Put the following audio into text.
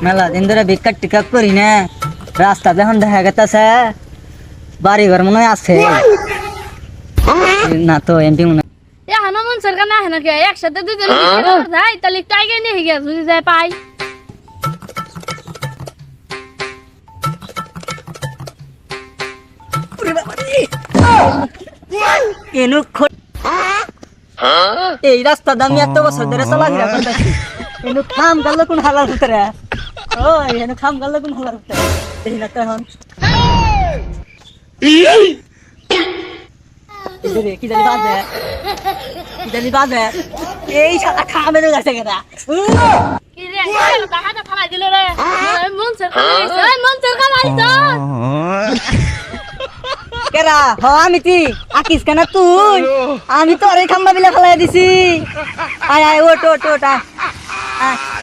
মেলা দিন ধরে ভিক্ষা টিকা করি না, রাস্তা যখন দেখা গেছে বাড়ি ঘর মনে হয় আছে না তো এমপি মনে এ হানো মন সরকার না হেনা কে একসাথে দুই জন যাই তাহলে একটু আগে নিয়ে গিয়ে যদি যায় পাই কেন এই রাস্তা দামি এত বছর ধরে চলাফেরা করতেছি এনু খাম গেল কোন হালার ভিতরে ওই এনু খাম গেল কোন হালার ভিতরে দেখি না তো এখন কি জানি বাজে কি জানি বাজে এই শালা খামে গেছে কেনা কি রে টাকাটা ফালাই দিল রে মন সরকার এই মন সরকার আইছ কেরা হ আমি আকিস কেন তুই আমি তো আরে খাম্বা বিলে ফেলাই দিছি আয় আয় ওট ওট ওট আয়